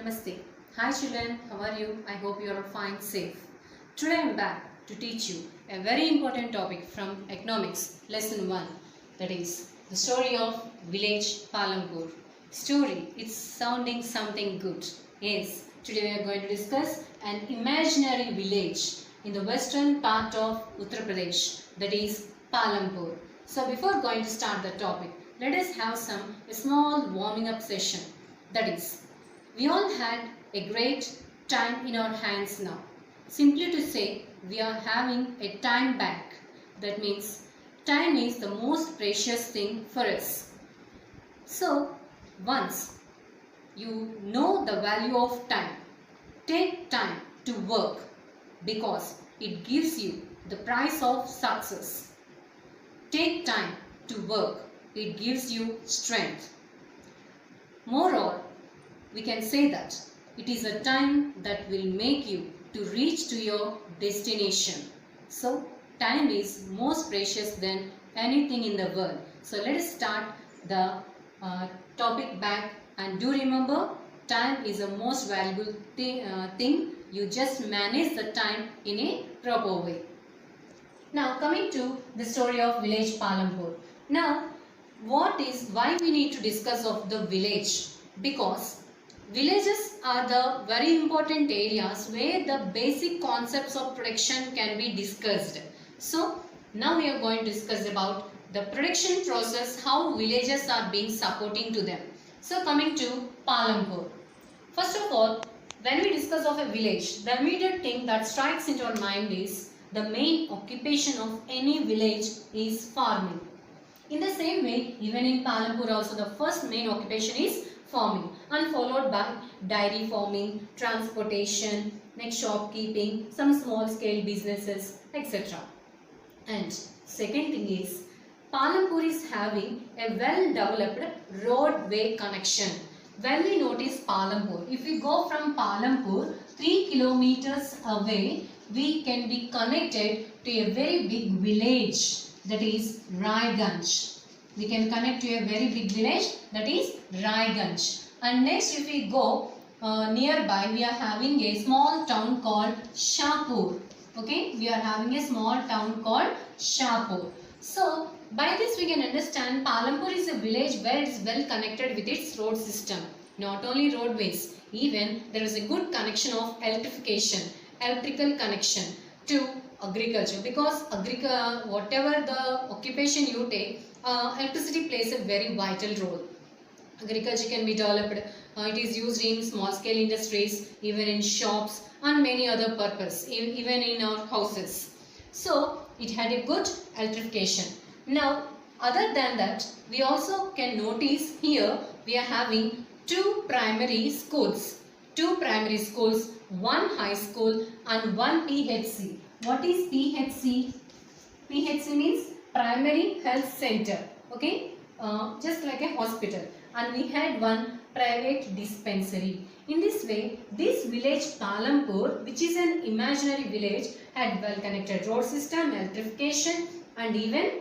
Namaste. Hi children, how are you? I hope you are fine, safe. Today I am back to teach you a very important topic from economics, lesson 1. That is the story of village Palampur. Story, it's sounding something good. Yes, today we are going to discuss an imaginary village in the western part of Uttar Pradesh, that is Palampur. So before going to start the topic, let us have a small warming up session. That is, we all had a great time in our hands now. Simply to say, we are having a time bank. That means time is the most precious thing for us. So, once you know the value of time, take time to work because it gives you the price of success. Take time to work. It gives you strength. Moreover, we can say that it is a time that will make you to reach to your destination. So, time is most precious than anything in the world. So, let us start the topic back, and do remember, time is the most valuable thing. You just manage the time in a proper way. Now, coming to the story of village Palampur. Now, why we need to discuss of the village? Because villages are the very important areas where the basic concepts of production can be discussed. So, now we are going to discuss about the production process, how villages are being supporting to them. So, coming to Palampur. First of all, when we discuss of a village, the immediate thing that strikes into our mind is the main occupation of any village is farming. In the same way, even in Palampur also the first main occupation is farming, and followed by dairy farming, transportation, next shopkeeping, some small scale businesses, etc. And second thing is, Palampur is having a well developed roadway connection. When we notice Palampur, if we go from Palampur 3 kilometers away, we can be connected to a very big village, that is Raiganj. We can connect to a very big village, that is Raiganj. And next, if we go nearby, we are having a small town called Shahpur. Okay, we are having a small town called Shahpur. So, by this we can understand Palampur is a village where it is well connected with its road system. Not only roadways, even there is a good connection of electrification, electrical connection to agriculture, because whatever the occupation you take, electricity plays a very vital role. Agriculture can be developed, it is used in small scale industries, even in shops and many other purposes, even in our houses. So, it had a good electrification. Now, other than that, we also can notice here we are having two primary schools, one high school and one PHC. What is PHC? PHC means Primary Health Center. Okay, just like a hospital. And we had one private dispensary. In this way, this village Palampur, which is an imaginary village, had well connected road system, electrification, and even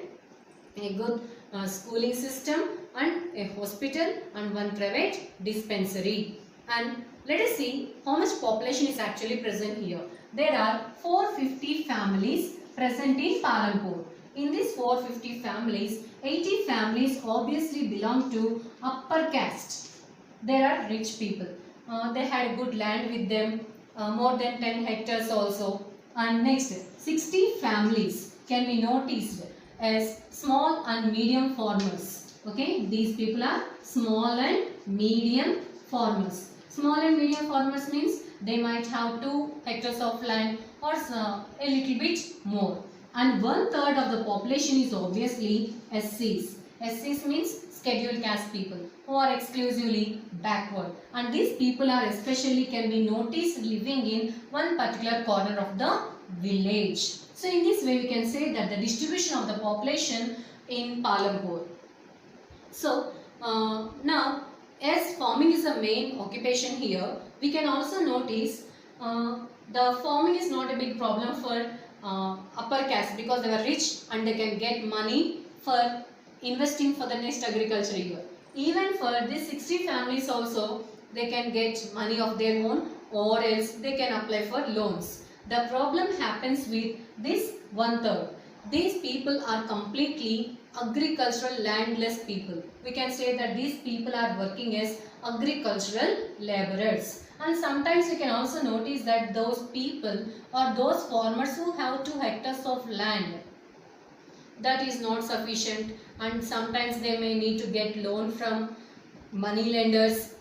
a good schooling system, and a hospital and one private dispensary. And let us see how much population is actually present here. There are 450 families present in Palampur. In these 450 families, 80 families obviously belong to upper caste. There are rich people. They had good land with them, more than 10 hectares also. And next, 60 families can be noticed as small and medium farmers. Okay, these people are small and medium farmers. Small and medium farmers means they might have 2 hectares of land or a little bit more. And 1/3 of the population is obviously SCs. SCs means scheduled caste people who are exclusively backward. And these people are especially can be noticed living in one particular corner of the village. So in this way we can say that the distribution of the population in Palampur. So now, as farming is the main occupation here, we can also notice the farming is not a big problem for upper caste, because they are rich and they can get money for investing for the next agriculture year. Even for these 60 families also, they can get money of their own, or else they can apply for loans. The problem happens with this one third. These people are completely agricultural landless people. We can say that these people are working as agricultural laborers. And sometimes you can also notice that those people or those farmers who have 2 hectares of land, that is not sufficient, and sometimes they may need to get loan from money lenders.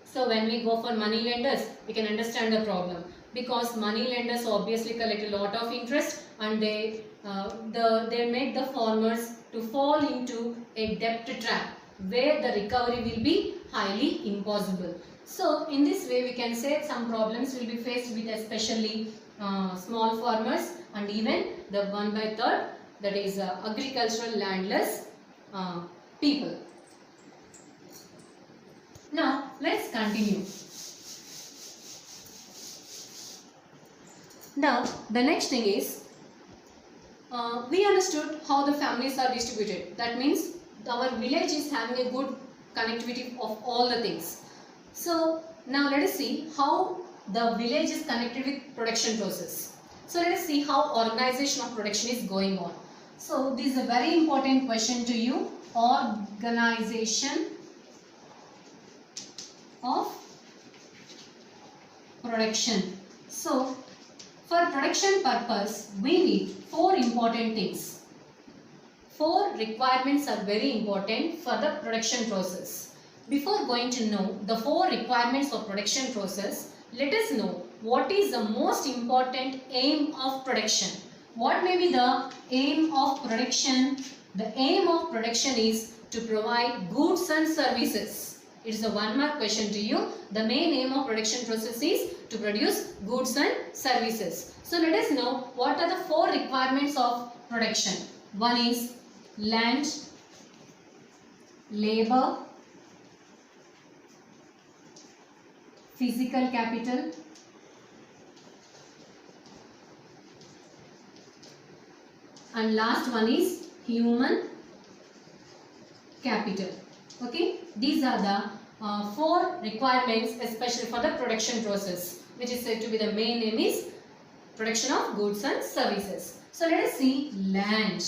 So when we go for money lenders, we can understand the problem, because money lenders obviously collect a lot of interest, and they make the farmers to fall into a debt trap where the recovery will be highly impossible. So in this way we can say some problems will be faced with especially small farmers and even the 1/3, that is agricultural landless people. Now let's continue. Now the next thing is, we understood how the families are distributed. That means our village is having a good connectivity of all the things. So now let us see how the village is connected with production process. So let us see how organization of production is going on. So this is a very important question to you. Organization of production. So for production purpose, we need 4 important things. 4 requirements are very important for the production process. Before going to know the 4 requirements of production process, let us know what is the most important aim of production. What may be the aim of production? The aim of production is to provide goods and services. It is a 1-mark question to you. The main aim of production process is to produce goods and services. So let us know what are the 4 requirements of production. One is land, labor, physical capital, and last one is human capital. Okay, these are the 4 requirements especially for the production process, which is said to be the main aim is production of goods and services. So let us see land.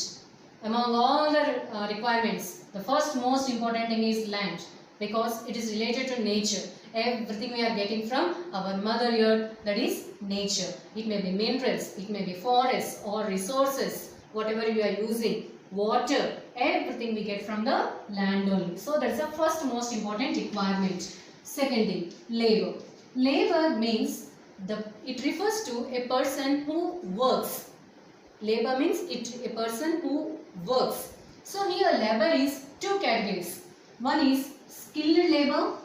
Among all the requirements, the first most important thing is land, because it is related to nature. Everything we are getting from our mother earth, that is nature. It may be minerals, it may be forests or resources, whatever we are using, water, everything we get from the land only. So that's the first most important requirement. Second thing, labor. Labor means it refers to a person who works. Labor means a person who works. So here labor is 2 categories. One is skilled labor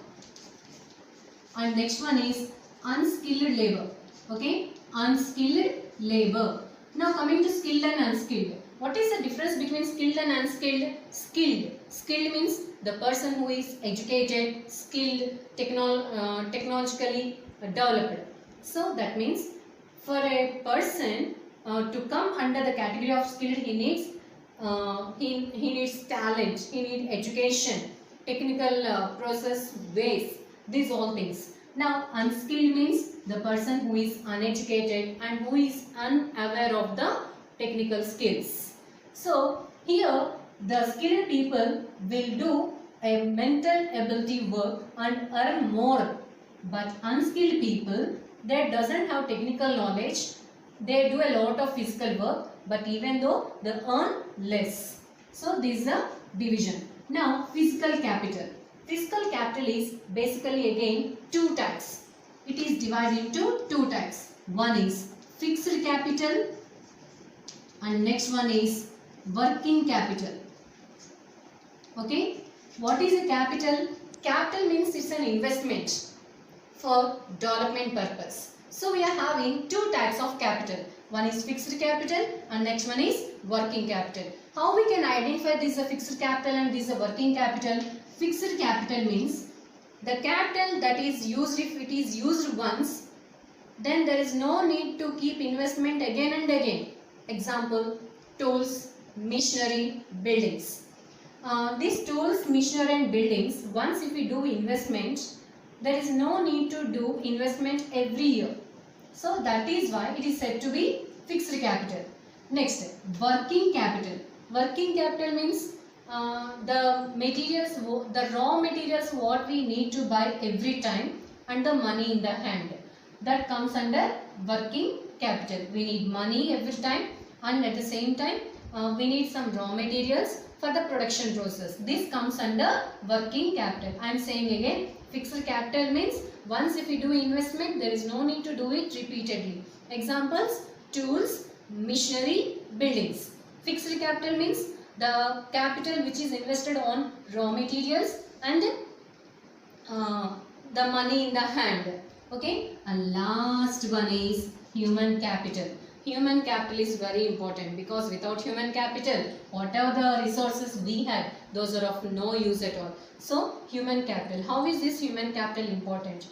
and next one is unskilled labor. Okay, unskilled labor. Now coming to skilled and unskilled. What is the difference between skilled and unskilled? Skilled means the person who is educated, skilled, technologically developed. So that means for a person to come under the category of skilled, he needs talent, he needs education, technical process ways, these all things. Now unskilled means the person who is uneducated and who is unaware of the technical skills. So here the skilled people will do a mental ability work and earn more, but unskilled people, they doesn't have technical knowledge, they do a lot of physical work, but even though they earn less. So this is a division. Now physical capital. Physical capital is basically again 2 types. It is divided into 2 types. One is fixed capital and next one is working capital. Okay, what is a capital? Capital means it's an investment for development purpose. So we are having 2 types of capital. One is fixed capital and next one is working capital. How we can identify this is a fixed capital and this is a working capital? Fixed capital means the capital that is used, if it is used once, then there is no need to keep investment again and again. Example, tools, machinery, buildings. These tools, machinery and buildings, once if we do investment, there is no need to do investment every year. So that is why it is said to be fixed capital. Next, working capital. Working capital means the materials, the raw materials what we need to buy every time and the money in the hand. That comes under working capital. We need money every time and at the same time we need some raw materials for the production process. This comes under working capital. I am saying again, fixed capital means once if we do investment, there is no need to do it repeatedly. Examples, tools, machinery, buildings. Fixed capital means the capital which is invested on raw materials and the money in the hand. Okay, and last one is human capital. Human capital is very important because without human capital, whatever the resources we have, those are of no use at all. So, human capital. How is this human capital important?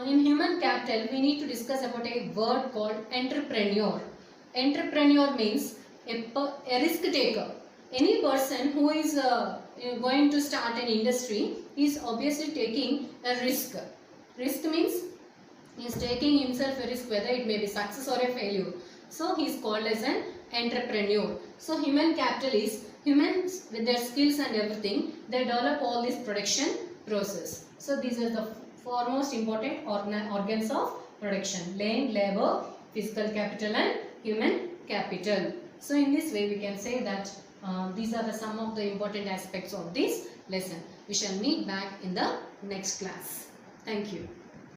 In human capital, we need to discuss about a word called entrepreneur. Entrepreneur means a risk taker. Any person who is going to start an industry is obviously taking a risk. Risk means he is taking himself a risk whether it may be success or a failure. So he is called as an entrepreneur. So human capital is humans with their skills and everything, they develop all this production process. So these are the foremost important organs of production: land, labor, physical capital and human capital. So in this way we can say that these are the some of the important aspects of this lesson. We shall meet back in the next class. Thank you.